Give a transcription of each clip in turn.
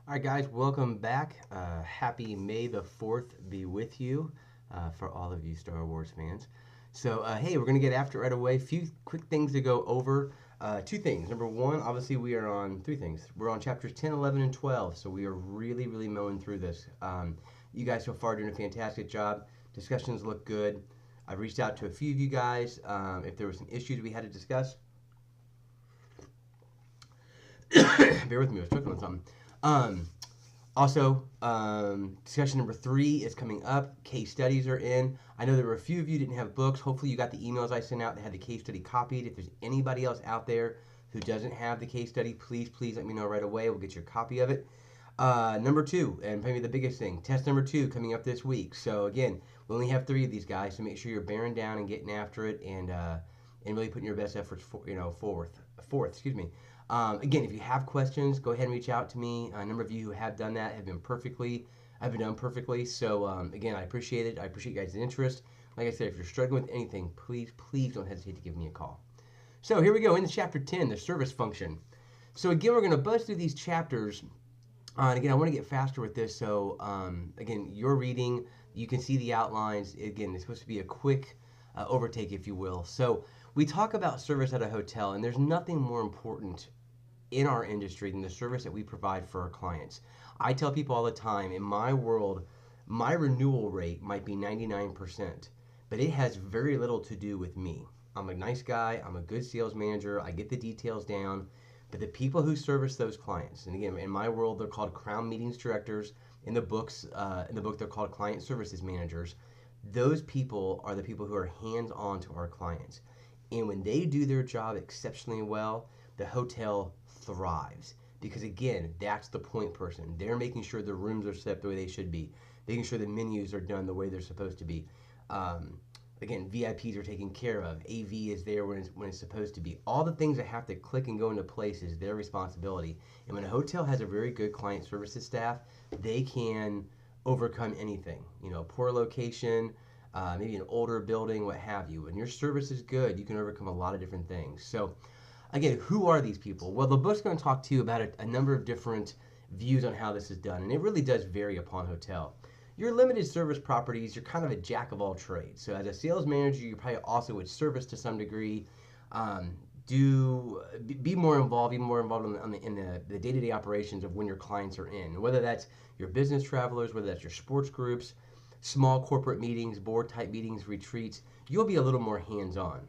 All right, guys, welcome back. Happy May the 4th be with you for all of you Star Wars fans. Hey, we're going to get after it right away. Few quick things to go over. Two things. Number one, obviously, we are on three things. We're on chapters 10, 11, and 12, so we are really, really mowing through this. You guys so far are doing a fantastic job. Discussions look good. I've reached out to a few of you guys. If there were some issues we had to discuss, bear with me, I was choking on something. Um, Discussion number three is coming up. Case studies are in. I know there were a few of you who didn't have books. Hopefully, you got the emails I sent out that had the case study copied. If there's anybody else out there who doesn't have the case study, please let me know right away. We'll get your copy of it. Number two, and probably the biggest thing, test number two coming up this week. So again, we only have three of these guys, so make sure you're bearing down and getting after it, and really putting your best efforts forth. Excuse me. Again, if you have questions, go ahead and reach out to me. A number of you who have done that have been done perfectly. So again, I appreciate it. I appreciate you guys' interest. Like I said, if you're struggling with anything, please don't hesitate to give me a call. So here we go into chapter 10, the service function. So again, we're going to buzz through these chapters. And again, I want to get faster with this. So again, you're reading, you can see the outlines. Again, it's supposed to be a quick overtake, if you will. So we talk about service at a hotel, and there's nothing more important in our industry than the service that we provide for our clients. I tell people all the time, in my world, my renewal rate might be 99%, but it has very little to do with me. I'm a nice guy, I'm a good sales manager, I get the details down, but the people who service those clients, and again, in my world, they're called Crown Meetings Directors. In the book, they're called Client Services Managers. Those people are the people who are hands-on to our clients. And when they do their job exceptionally well, the hotel thrives. Because again, that's the point person. They're making sure the rooms are set the way they should be, making sure the menus are done the way they're supposed to be. Um, Again, VIPs are taken care of. AV is there when it's supposed to be. All the things that have to click and go into place is their responsibility. And when a hotel has a very good client services staff, they can overcome anything. You know, poor location, maybe an older building, what have you. When your service is good, you can overcome a lot of different things. So, again, who are these people? Well, the book's going to talk to you about a number of different views on how this is done, and it really does vary upon hotel. Your limited service properties, you're kind of a jack of all trades. So as a sales manager, you probably also would service to some degree. Do be more involved, even more involved in the day-to-day operations of when your clients are in. Whether that's your business travelers, whether that's your sports groups, small corporate meetings, board type meetings, retreats, you'll be a little more hands-on.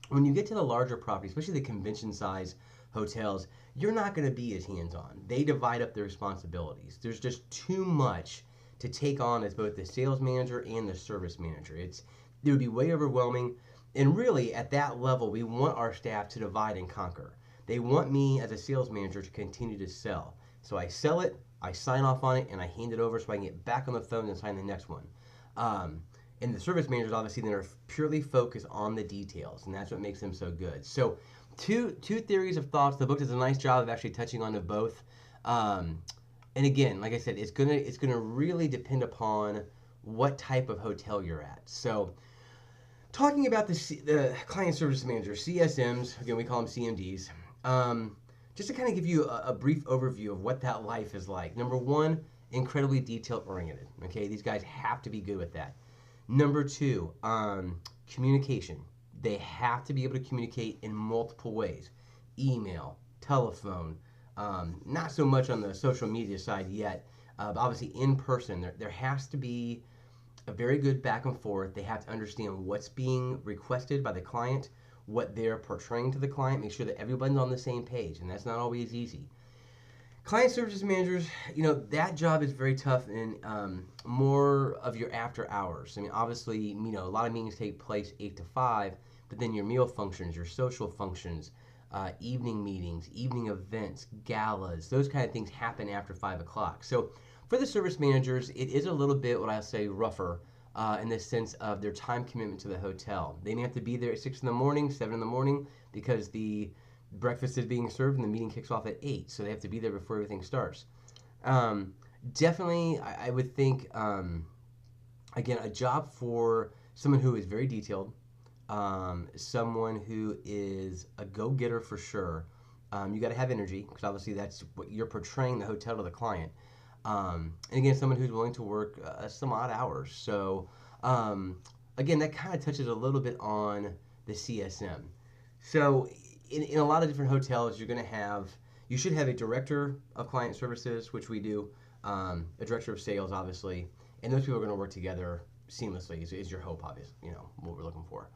When you get to the larger properties, especially the convention size hotels, you're not going to be as hands on. They divide up their responsibilities. There's just too much to take on as both the sales manager and the service manager. It would be way overwhelming. And really, at that level, we want our staff to divide and conquer. They want me as a sales manager to continue to sell. So I sell it, I sign off on it, and I hand it over so I can get back on the phone and sign the next one. Um, and the service managers obviously then are purely focused on the details, and that's what makes them so good. So, two theories of thoughts. The book does a nice job of actually touching on both. Um, and again, like I said, it's gonna really depend upon what type of hotel you're at. So, talking about the client service manager (CSMs), again we call them CMDs. Just to kind of give you a brief overview of what that life is like. Number one, incredibly detail oriented. Okay, these guys have to be good with that. Number two, communication. They have to be able to communicate in multiple ways: email, telephone, not so much on the social media side yet, but obviously in person. There has to be a very good back and forth. They have to understand what's being requested by the client, what they're portraying to the client, make sure that everybody's on the same page, and that's not always easy. Client services managers, that job is very tough and more of your after hours. I mean, obviously, a lot of meetings take place 8 to 5, but then your meal functions, your social functions, evening meetings, evening events, galas, those kind of things happen after 5 o'clock. So for the service managers, it is a little bit what I say rougher in the sense of their time commitment to the hotel. They may have to be there at 6 in the morning, 7 in the morning, because the breakfast is being served and the meeting kicks off at 8, so they have to be there before everything starts. Um, Definitely, I would think, again, a job for someone who is very detailed, someone who is a go-getter for sure, You got to have energy because obviously that's what you're portraying the hotel to the client. And again, someone who's willing to work some odd hours. So again, that kind of touches a little bit on the CSM. So in a lot of different hotels, you should have a director of client services, which we do, a director of sales, obviously, and those people are going to work together seamlessly. Is your hope, obviously, what we're looking for.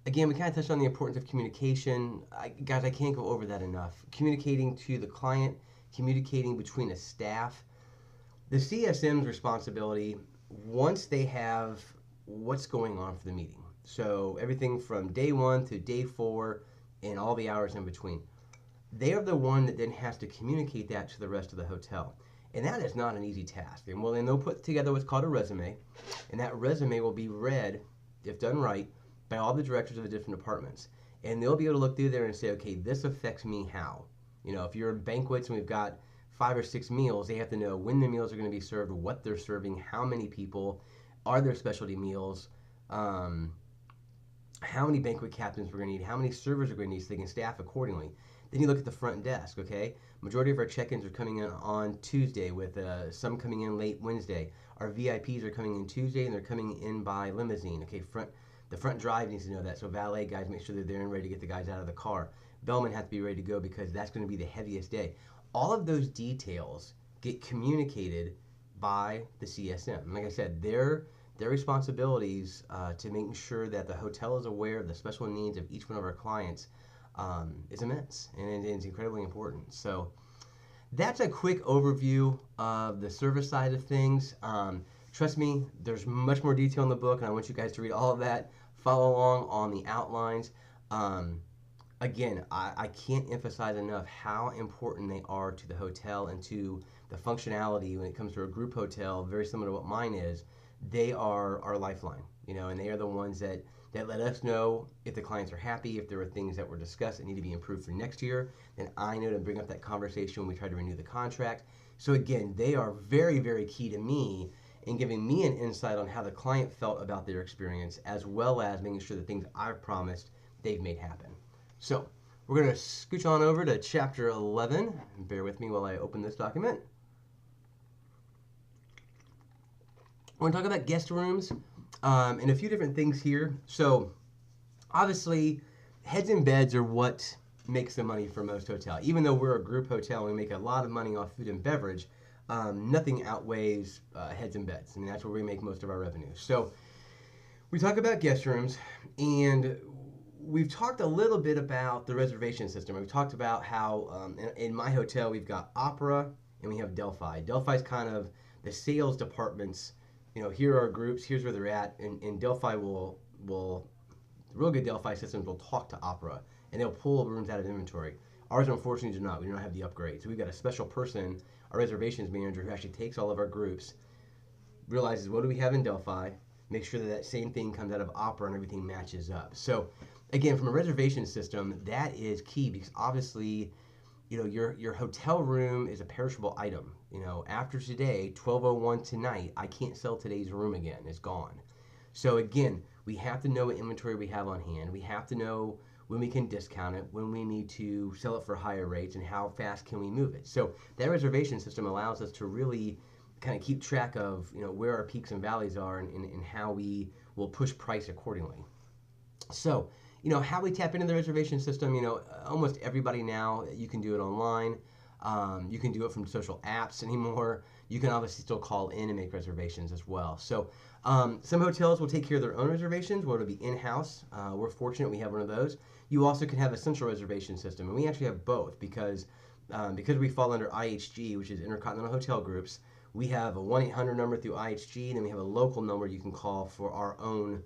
Again, we kind of touched on the importance of communication. Guys, I can't go over that enough. Communicating to the client, communicating between a staff. The CSM's responsibility, once they have what's going on for the meeting. So everything from day 1 to day 4 and all the hours in between. They are the one that then has to communicate that to the rest of the hotel. And that is not an easy task. And then they'll put together what's called a resume. And that resume will be read, if done right, by all the directors of the different departments. And they'll be able to look through there and say, okay, this affects me how? If you're in banquets and we've got 5 or 6 meals, they have to know when the meals are going to be served, what they're serving, how many people, are there specialty meals, how many banquet captains we're going to need, how many servers are going to need so they can staff accordingly. Then you look at the front desk, okay? Majority of our check-ins are coming in on Tuesday with some coming in late Wednesday. Our VIPs are coming in Tuesday and they're coming in by limousine, okay? The front drive needs to know that, so valet guys make sure they're there and ready to get the guys out of the car. Bellman has to be ready to go because that's going to be the heaviest day. All of those details get communicated by the CSM. And like I said, their responsibilities to making sure that the hotel is aware of the special needs of each one of our clients is immense, and it's incredibly important. So that's a quick overview of the service side of things. Trust me, there's much more detail in the book, and I want you guys to read all of that. Follow along on the outlines. Again, I can't emphasize enough how important they are to the hotel and to the functionality when it comes to a group hotel, very similar to what mine is. They are our lifeline, and they are the ones that let us know if the clients are happy, if there are things that were discussed that need to be improved for next year. Then I know to bring up that conversation when we try to renew the contract. So again, they are very, very key to me in giving me an insight on how the client felt about their experience, as well as making sure the things I've promised they've made happen. So we're going to scooch on over to chapter 11. Bear with me while I open this document. We're going to talk about guest rooms and a few different things here. So obviously, heads and beds are what makes the money for most hotels. Even though we're a group hotel and we make a lot of money off food and beverage, nothing outweighs heads and beds. I mean, that's where we make most of our revenue. So we talk about guest rooms, and we've talked a little bit about the reservation system. We've talked about how in my hotel we've got Opera and we have Delphi. Delphi's kind of the sales department's, here are our groups, here's where they're at, and Delphi will real good Delphi systems will talk to Opera, and they'll pull rooms out of inventory. Ours, unfortunately, do not. We don't have the upgrade. So we've got a special person, our reservations manager, who actually takes all of our groups, realizes what do we have in Delphi, makes sure that same thing comes out of Opera and everything matches up. So again, from a reservation system, that is key because obviously, your hotel room is a perishable item. After today, 12:01 tonight, I can't sell today's room again. It's gone. So again, we have to know what inventory we have on hand. We have to know when we can discount it, when we need to sell it for higher rates, and how fast can we move it. So that reservation system allows us to really kind of keep track of where our peaks and valleys are and how we will push price accordingly. So how we tap into the reservation system, almost everybody now, you can do it online. You can do it from social apps anymore. You can obviously still call in and make reservations as well. So some hotels will take care of their own reservations, where it'll be in-house. We're fortunate we have one of those. You also can have a central reservation system, and we actually have both because we fall under IHG, which is Intercontinental Hotel Groups. We have a 1-800 number through IHG, and then we have a local number you can call for our own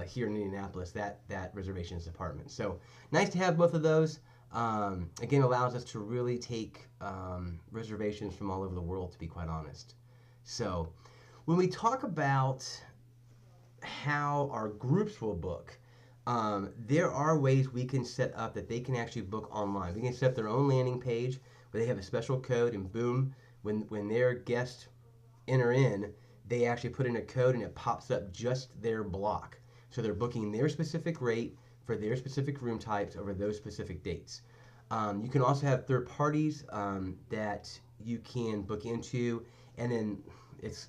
here in Indianapolis, that reservations department. So nice to have both of those. Again, allows us to really take reservations from all over the world, to be quite honest. So when we talk about how our groups will book, there are ways we can set up that they can actually book online. We can set up their own landing page where they have a special code, and boom, when their guests enter in, they actually put in a code and it pops up just their block. So they're booking their specific rate for their specific room types over those specific dates. You can also have third parties that you can book into, and then it's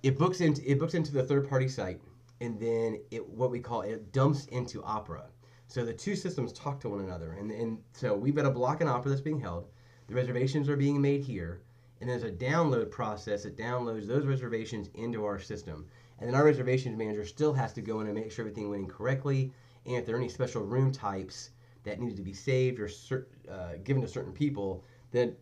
it books into the third party site, and then it dumps into Opera. So the two systems talk to one another, and so we've got a block in Opera that's being held. The reservations are being made here, and there's a download process that downloads those reservations into our system. And then our reservations manager still has to go in and make sure everything went in correctly, and if there are any special room types that needed to be saved or given to certain people, then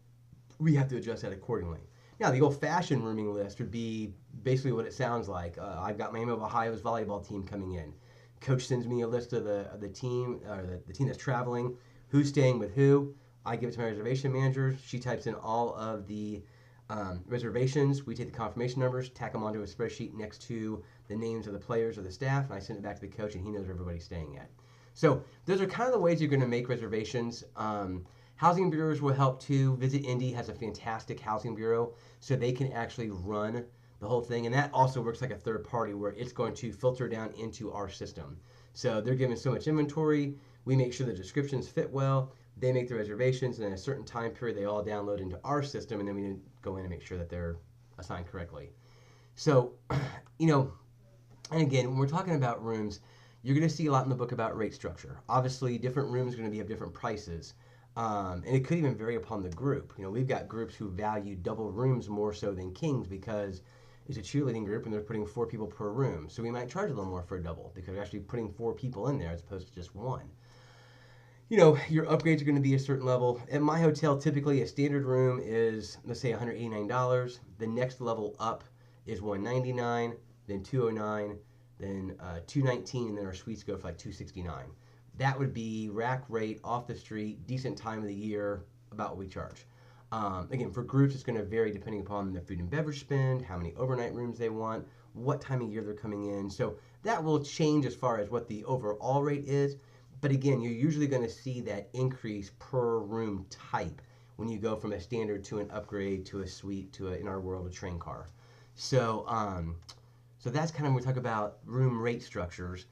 we have to adjust that accordingly. Now, the old-fashioned rooming list would be basically what it sounds like. I've got Miami of Ohio's volleyball team coming in. Coach sends me a list of the team, or the team that's traveling, who's staying with who. I give it to my reservation manager. She types in all of the reservations. We take the confirmation numbers, tack them onto a spreadsheet next to the names of the players or the staff, and I send it back to the coach, and he knows where everybody's staying at. So those are kind of the ways you're going to make reservations. Housing bureaus will help too. Visit Indy has a fantastic housing bureau, so they can actually run the whole thing, and that also works like a third party where it's going to filter down into our system. So they're given so much inventory. We make sure the descriptions fit well. They make the reservations, and in a certain time period, they all download into our system, and then we go in and make sure that they're assigned correctly. So, and again, when we're talking about rooms, you're going to see a lot in the book about rate structure. Obviously, different rooms are going to have different prices, and it could even vary upon the group. We've got groups who value double rooms more so than kings because it's a cheerleading group and they're putting 4 people per room. So we might charge a little more for a double because we're actually putting 4 people in there as opposed to just 1. Your upgrades are going to be a certain level. At my hotel, typically a standard room is, let's say, $189. The next level up is $199, then $209, then $219, and then our suites go for like $269. That would be rack rate, off the street, decent time of the year, about what we charge. Again, for groups, it's going to vary depending upon the food and beverage spend, how many overnight rooms they want, what time of year they're coming in. So that will change as far as what the overall rate is. But again, you're usually going to see that increase per room type when you go from a standard to an upgrade to a suite to, in our world, a train car. So, so that's kind of when we talk about room rate structures.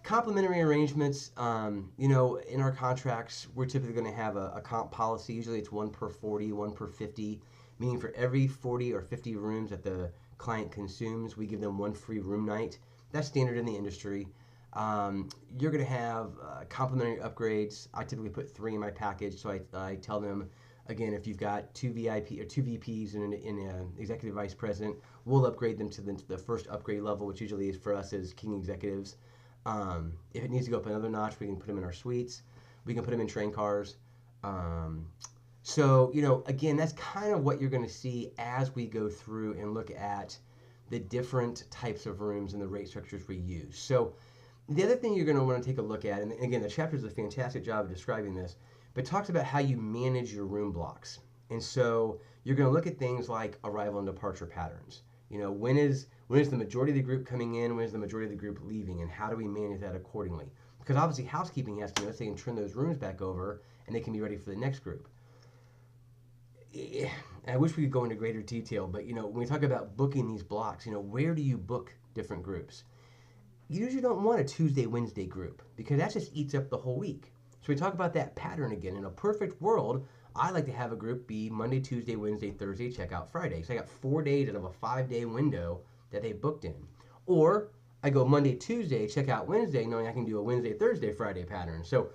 Complementary arrangements, in our contracts, we're typically going to have a comp policy. Usually it's 1 per 40, 1 per 50, meaning for every 40 or 50 rooms that the client consumes, we give them 1 free room night. That's standard in the industry. You're going to have complimentary upgrades. I typically put 3 in my package, so I tell them, again, if you've got 2 VIP or 2 VPs and an executive vice president, we'll upgrade them to the first upgrade level, which usually is for us as king executives. If it needs to go up another notch, we can put them in our suites. We can put them in train cars. So, again, that's kind of what you're going to see as we go through and look at the different types of rooms and the rate structures we use. So the other thing you're going to want to take a look at, and again, the chapter does a fantastic job of describing this, but talks about how you manage your room blocks. And so you're going to look at things like arrival and departure patterns. When is the majority of the group coming in? When is the majority of the group leaving? And how do we manage that accordingly? Because obviously housekeeping has to know so they can turn those rooms back over and they can be ready for the next group. I wish we could go into greater detail, but when we talk about booking these blocks, where do you book different groups? You usually don't want a Tuesday, Wednesday group because that just eats up the whole week. So we talk about that pattern again. In a perfect world, I like to have a group be Monday, Tuesday, Wednesday, Thursday, check out Friday. So I got 4 days out of a 5-day window that they booked in. Or I go Monday, Tuesday, check out Wednesday, knowing I can do a Wednesday, Thursday, Friday pattern. So,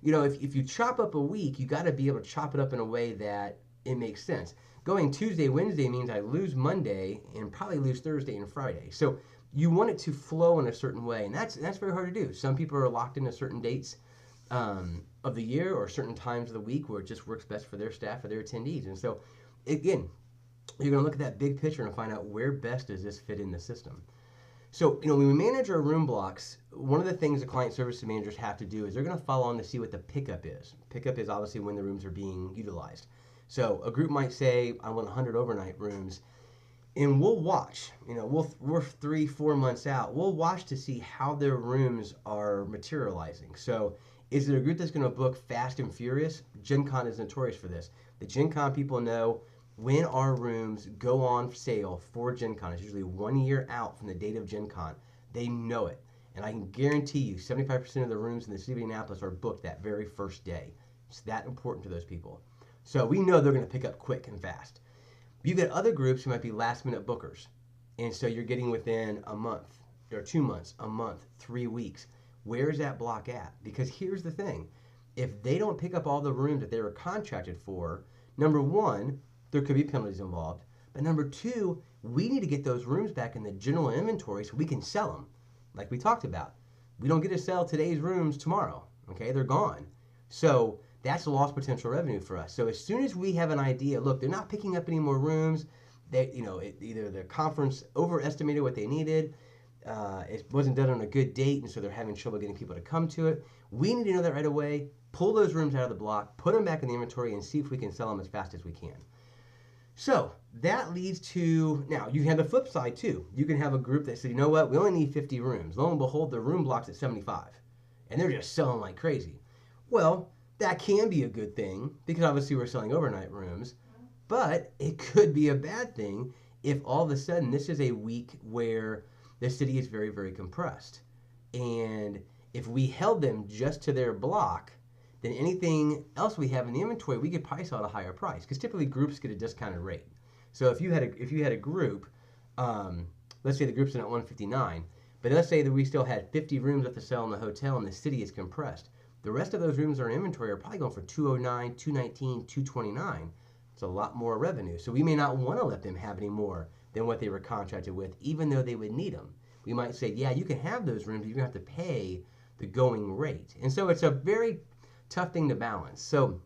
if you chop up a week, you got to be able to chop it up in a way that it makes sense. Going Tuesday, Wednesday means I lose Monday and probably lose Thursday and Friday. So you want it to flow in a certain way, and that's very hard to do. Some people are locked into certain dates of the year or certain times of the week where it just works best for their staff or their attendees. And so, again, you're going to look at that big picture and find out where best does this fit in the system. So, when we manage our room blocks, one of the things the client service managers have to do is they're going to follow on to see what the pickup is. Pickup is obviously when the rooms are being utilized. So a group might say, I want 100 overnight rooms. And we'll watch, we're 3-4 months out. We'll watch to see how their rooms are materializing. So is it a group that's going to book fast and furious? Gen Con is notorious for this. The Gen Con people know when our rooms go on sale for Gen Con. It's usually 1 year out from the date of Gen Con. They know it. And I can guarantee you 75% of the rooms in the city of Indianapolis are booked that very first day. It's that important to those people. So we know they're going to pick up quick and fast. You've got other groups who might be last minute bookers. And so you're getting within a month or 2 months, a month, 3 weeks. Where's that block at? Because here's the thing. If they don't pick up all the rooms that they were contracted for, number one, there could be penalties involved. But number two, we need to get those rooms back in the general inventory so we can sell them. Like we talked about. We don't get to sell today's rooms tomorrow. Okay, they're gone. So that's a lost potential revenue for us. So as soon as we have an idea, look, they're not picking up any more rooms. They, either the conference overestimated what they needed, it wasn't done on a good date, and so they're having trouble getting people to come to it. We need to know that right away. Pull those rooms out of the block, put them back in the inventory, and see if we can sell them as fast as we can. So that leads to, now you have the flip side too. You can have a group that said, you know what, we only need 50 rooms. Lo and behold, the room block's at 75. And they're just selling like crazy. Well, that can be a good thing because obviously we're selling overnight rooms. But it could be a bad thing if all of a sudden this is a week where the city is very, very compressed. And if we held them just to their block, then anything else we have in the inventory, we could probably sell at a higher price because typically groups get a discounted rate. So if you had a group, let's say the group's in at 159, but let's say that we still had 50 rooms left to sell in the hotel and the city is compressed. The rest of those rooms that are in inventory are probably going for 209, 219, 229. It's a lot more revenue. So we may not want to let them have any more than what they were contracted with, even though they would need them. We might say, yeah, you can have those rooms, but you're going to have to pay the going rate. And so it's a very tough thing to balance. So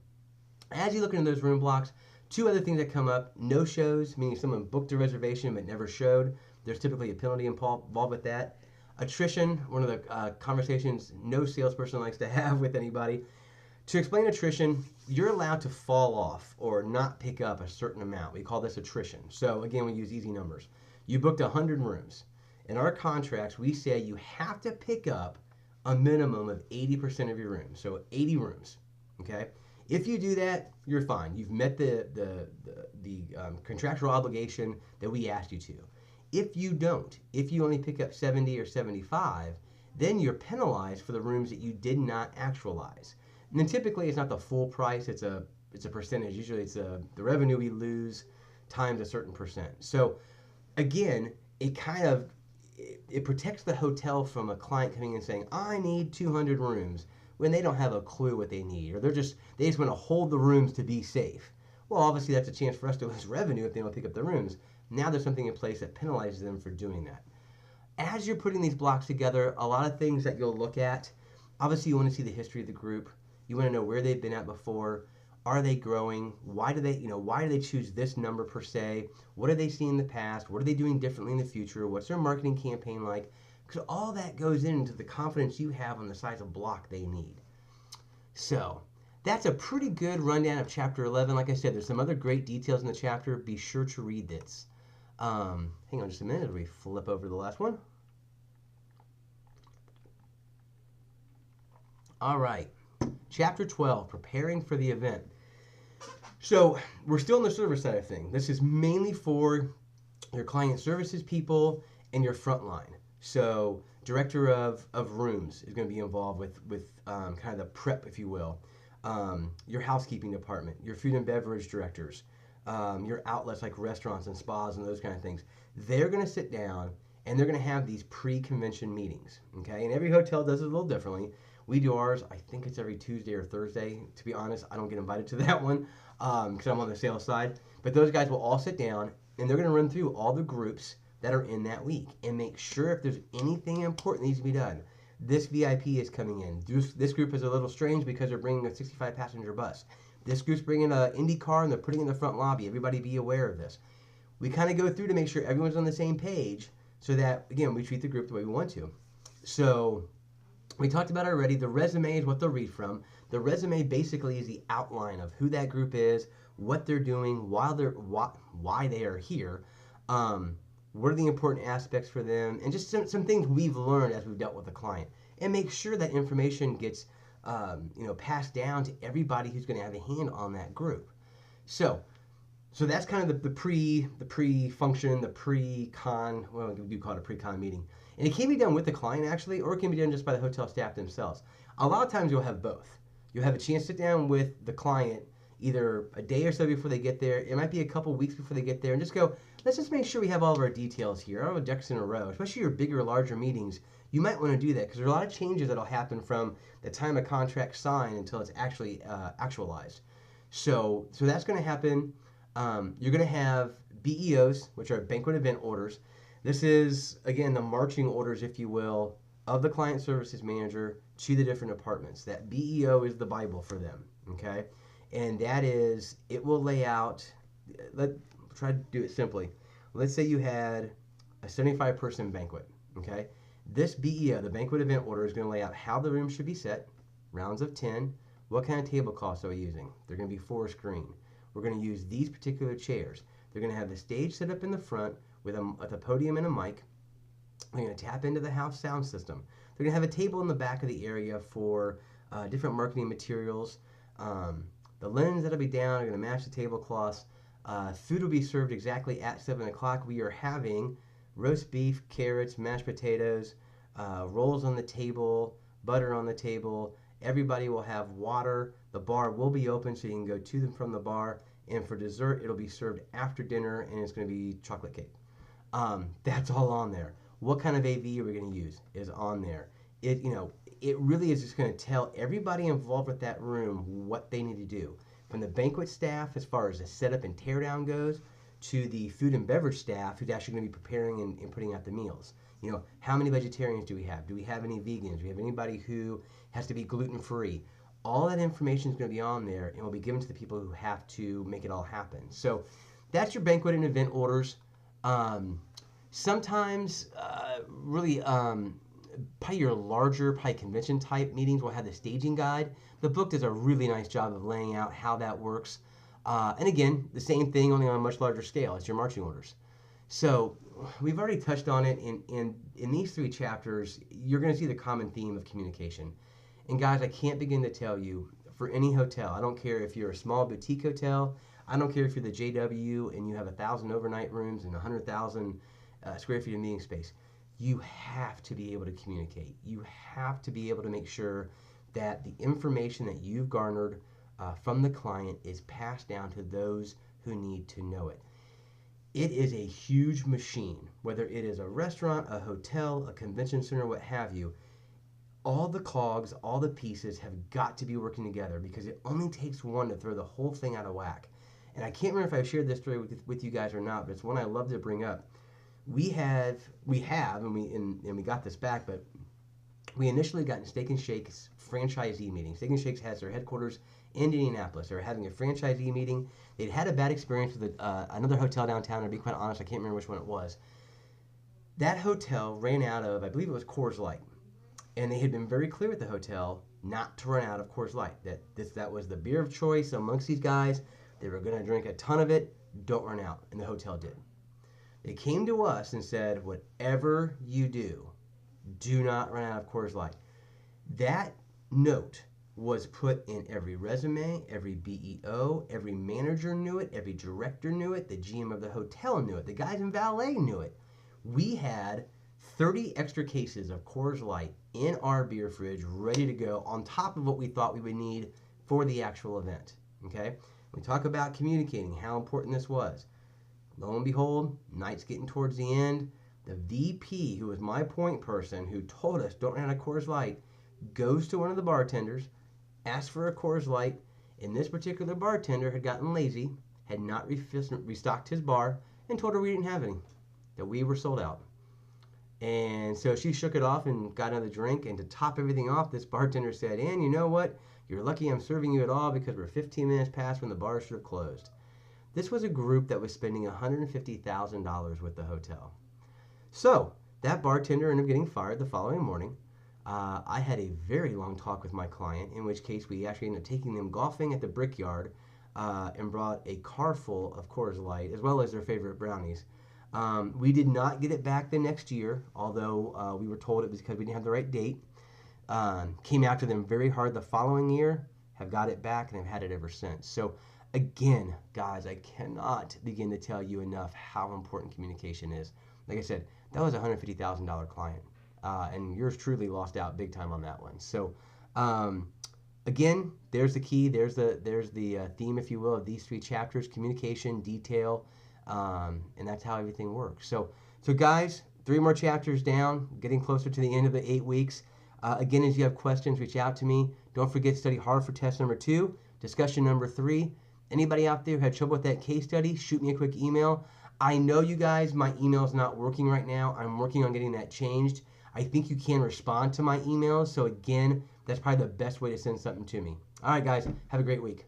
as you look into those room blocks, two other things that come up: no shows, meaning someone booked a reservation but never showed. There's typically a penalty involved with that. Attrition, one of the conversations no salesperson likes to have with anybody. To explain attrition, you're allowed to fall off or not pick up a certain amount. We call this attrition. So again, we use easy numbers. You booked 100 rooms. In our contracts, we say you have to pick up a minimum of 80% of your rooms. So 80 rooms, okay? If you do that, you're fine. You've met the contractual obligation that we asked you to. If you don't, if you only pick up 70 or 75, then you're penalized for the rooms that you did not actualize. And then typically it's not the full price, it's a percentage. Usually it's the revenue we lose times a certain percent. So again, it protects the hotel from a client coming in and saying, I need 200 rooms, when they don't have a clue what they need, or they just want to hold the rooms to be safe. Well, obviously that's a chance for us to lose revenue if they don't pick up the rooms. Now there's something in place that penalizes them for doing that. As you're putting these blocks together, a lot of things that you'll look at, obviously you want to see the history of the group. You want to know where they've been at before. Are they growing? Why do they choose this number per se? What have they seen in the past? What are they doing differently in the future? What's their marketing campaign like? Because all that goes into the confidence you have on the size of block they need. So that's a pretty good rundown of chapter 11. Like I said, there's some other great details in the chapter. Be sure to read this. Hang on just a minute as we flip over to the last one. All right. Chapter 12, preparing for the event. So we're still on the service side of things. This is mainly for your client services people and your frontline. So director of rooms is going to be involved with kind of the prep, if you will. Your housekeeping department, your food and beverage directors, your outlets like restaurants and spas and those kind of things. They're going to sit down and they're going to have these pre-convention meetings. Okay, and every hotel does it a little differently. We do ours, I think it's every Tuesday or Thursday. To be honest, I don't get invited to that one because I'm on the sales side. But those guys will all sit down and they're going to run through all the groups that are in that week and make sure if there's anything important that needs to be done. This VIP is coming in. This group is a little strange because they're bringing a 65 passenger bus. This group's bringing an Indy car and they're putting it in the front lobby. Everybody be aware of this. We kind of go through to make sure everyone's on the same page so that, again, we treat the group the way we want to. So we talked about already, the resume is what they'll read from. The resume basically is the outline of who that group is, what they're doing, why they are here, what are the important aspects for them, and just some things we've learned as we've dealt with the client. And make sure that information gets passed down to everybody who's going to have a hand on that group. So that's kind of the pre-function, the pre-con, well, we do call it a pre-con meeting. And it can be done with the client actually, or it can be done just by the hotel staff themselves. A lot of times you'll have both. You'll have a chance to sit down with the client either a day or so before they get there. It might be a couple weeks before they get there, and just go, let's just make sure we have all of our details here, all our ducks in a row. Especially your bigger, larger meetings, you might want to do that because there are a lot of changes that'll happen from the time a contract signed until it's actually actualized. So that's going to happen. You're going to have BEOs, which are banquet event orders. This is, again, the marching orders, if you will, of the client services manager to the different departments. That BEO is the Bible for them, okay? And that is, it will lay out, let's try to do it simply. Let's say you had a 75-person banquet, okay? This BEO, the banquet event order, is going to lay out how the room should be set, rounds of 10, what kind of tablecloths are we using? They're going to be forest green. We're going to use these particular chairs. They're going to have the stage set up in the front with a podium and a mic. They're going to tap into the house sound system. They're going to have a table in the back of the area for different marketing materials. The linens that'll be down are going to match the tablecloths. Food will be served exactly at 7 o'clock. We are having roast beef, carrots, mashed potatoes, rolls on the table, butter on the table. Everybody will have water. The bar will be open so you can go to them from the bar. And for dessert, it'll be served after dinner, and it's going to be chocolate cake. That's all on there. What kind of AV are we going to use is on there. It really is just going to tell everybody involved with that room what they need to do. From the banquet staff, as far as the setup and teardown goes, to the food and beverage staff who's actually going to be preparing and putting out the meals. How many vegetarians do we have? Do we have any vegans? Do we have anybody who has to be gluten-free? All that information is going to be on there and will be given to the people who have to make it all happen. So that's your banquet and event orders. Sometimes, probably your larger, convention type meetings will have the staging guide. The book does a really nice job of laying out how that works. And again, the same thing, only on a much larger scale. It's your marching orders. So we've already touched on it. In these 3 chapters, you're going to see the common theme of communication. And guys, I can't begin to tell you, for any hotel, I don't care if you're a small boutique hotel, I don't care if you're the JW and you have 1,000 overnight rooms and 100,000 square feet of meeting space, you have to be able to communicate. You have to be able to make sure that the information that you've garnered from the client is passed down to those who need to know it. It is a huge machine, whether it is a restaurant, a hotel, a convention center, what have you. All the cogs, all the pieces have got to be working together because it only takes one to throw the whole thing out of whack. And I can't remember if I've shared this story with you guys or not, but it's one I love to bring up. We have, and we got this back, but we initially got in Steak and Shake's franchisee meeting. Steak and Shake's has their headquarters in Indianapolis. They were having a franchisee meeting. They'd had a bad experience with another hotel downtown, and to be quite honest, I can't remember which one it was. That hotel ran out of, I believe it was Coors Light. And they had been very clear with the hotel not to run out of Coors Light. That was the beer of choice amongst these guys. They were going to drink a ton of it. Don't run out. And the hotel did. They came to us and said, whatever you do not run out of Coors Light. That note was put in every resume, every BEO, every manager knew it, every director knew it, the GM of the hotel knew it, the guys in valet knew it. We had 30 extra cases of Coors Light in our beer fridge ready to go on top of what we thought we would need for the actual event. Okay? We talk about communicating, how important this was. Lo and behold, night's getting towards the end. The VP, who was my point person, who told us don't run out of Coors Light, goes to one of the bartenders, asks for a Coors Light, and this particular bartender had gotten lazy, had not restocked his bar, and told her we didn't have any, that we were sold out. And so she shook it off and got another drink, and to top everything off, this bartender said, and you know what? You're lucky I'm serving you at all because we're 15 minutes past when the bar should have closed. This was a group that was spending $150,000 with the hotel. So that bartender ended up getting fired the following morning. I had a very long talk with my client, in which case we actually ended up taking them golfing at the Brickyard and brought a car full of Coors Light, as well as their favorite brownies. We did not get it back the next year, although we were told it was because we didn't have the right date. Came after them very hard the following year, have got it back, and have had it ever since. So again, guys, I cannot begin to tell you enough how important communication is. like I said, that was a $150,000 client. And yours truly lost out big time on that one. So, again, there's the key. There's the theme, if you will, of these 3 chapters: communication, detail, and that's how everything works. So guys, 3 more chapters down, getting closer to the end of the 8 weeks. Again, as you have questions, reach out to me. Don't forget to study hard for test number 2, discussion number 3. Anybody out there who had trouble with that case study, shoot me a quick email. I know you guys, my email is not working right now. I'm working on getting that changed. I think you can respond to my emails. So again, that's probably the best way to send something to me. All right, guys, have a great week.